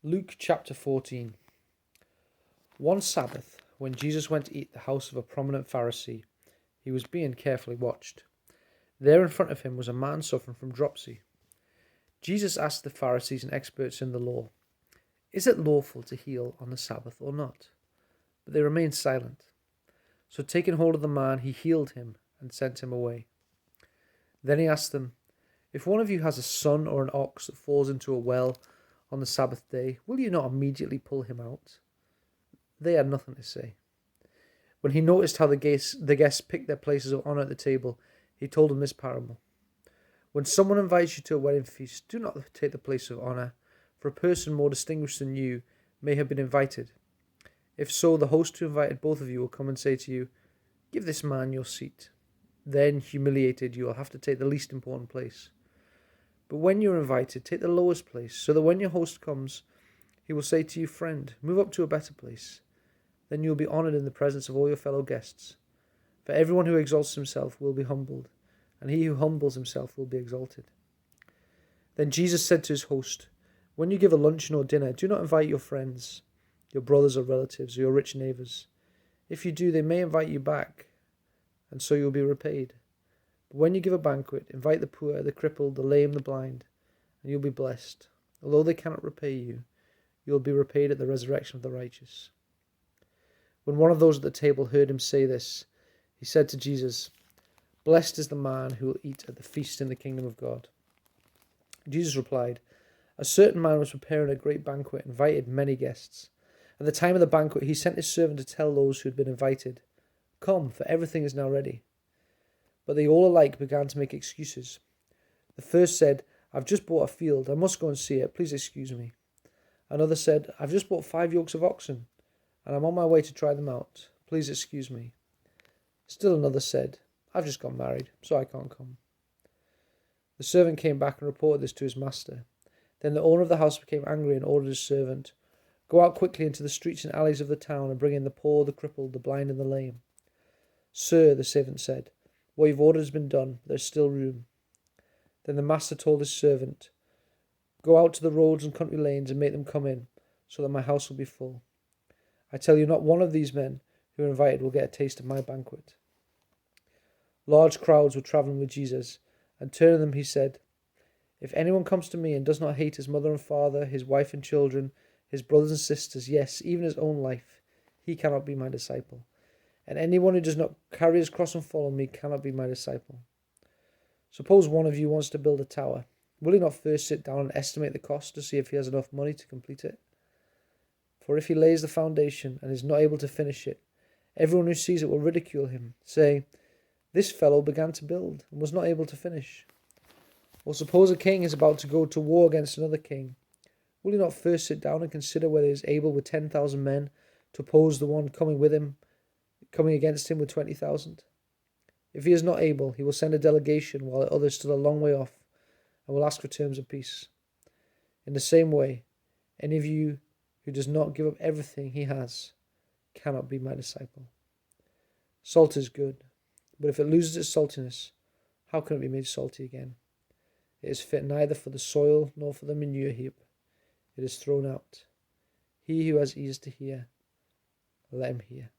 Luke chapter 14. One Sabbath, when Jesus went to eat at the house of a prominent Pharisee, he was being carefully watched. There in front of him was a man suffering from dropsy. Jesus asked the Pharisees and experts in the law, "Is it lawful to heal on the Sabbath or not?" But they remained silent. So taking hold of the man, he healed him and sent him away. Then he asked them, "If one of you has a son or an ox that falls into a well on the Sabbath day, will you not immediately pull him out?" They had nothing to say. When he noticed how the guests picked their places of honor at the table, he told them this parable. When someone invites you to a wedding feast, do not take the place of honor, for a person more distinguished than you may have been invited. If so, the host who invited both of you will come and say to you, "Give this man your seat." Then, humiliated, you will have to take the least important place. But when you are invited, take the lowest place, so that when your host comes, he will say to you, "Friend, move up to a better place." Then you will be honored in the presence of all your fellow guests. For everyone who exalts himself will be humbled, and he who humbles himself will be exalted. Then Jesus said to his host, "When you give a luncheon or dinner, do not invite your friends, your brothers or relatives, or your rich neighbors. If you do, they may invite you back, and so you will be repaid. But when you give a banquet, invite the poor, the crippled, the lame, the blind, and you will be blessed. Although they cannot repay you, you will be repaid at the resurrection of the righteous." When one of those at the table heard him say this, he said to Jesus, "Blessed is the man who will eat at the feast in the kingdom of God." Jesus replied, "A certain man was preparing a great banquet and invited many guests. At the time of the banquet, he sent his servant to tell those who had been invited, 'Come, for everything is now ready.' But they all alike began to make excuses. The first said, 'I've just bought a field. I must go and see it. Please excuse me.' Another said, 'I've just bought 5 yokes of oxen, and I'm on my way to try them out. Please excuse me.' Still another said, 'I've just got married, so I can't come.' The servant came back and reported this to his master. Then the owner of the house became angry and ordered his servant, 'Go out quickly into the streets and alleys of the town and bring in the poor, the crippled, the blind, and the lame.' 'Sir,' the servant said, 'what you've ordered has been done, but there's still room.' Then the master told his servant, 'Go out to the roads and country lanes and make them come in, so that my house will be full. I tell you, not one of these men who are invited will get a taste of my banquet.'" Large crowds were traveling with Jesus, and turning to them he said, "If anyone comes to me and does not hate his mother and father, his wife and children, his brothers and sisters, yes, even his own life, he cannot be my disciple. And anyone who does not carry his cross and follow me cannot be my disciple. Suppose one of you wants to build a tower. Will he not first sit down and estimate the cost to see if he has enough money to complete it? For if he lays the foundation and is not able to finish it, everyone who sees it will ridicule him, saying, 'This fellow began to build and was not able to finish.' Or suppose a king is about to go to war against another king. Will he not first sit down and consider whether he is able with 10,000 men to oppose the one coming against him with 20,000? If he is not able, he will send a delegation while the others still a long way off, and will ask for terms of peace. In the same way, any of you who does not give up everything he has cannot be my disciple. Salt is good, but if it loses its saltiness, how can it be made salty again? It is fit neither for the soil nor for the manure heap. It is thrown out. He who has ears to hear, let him hear."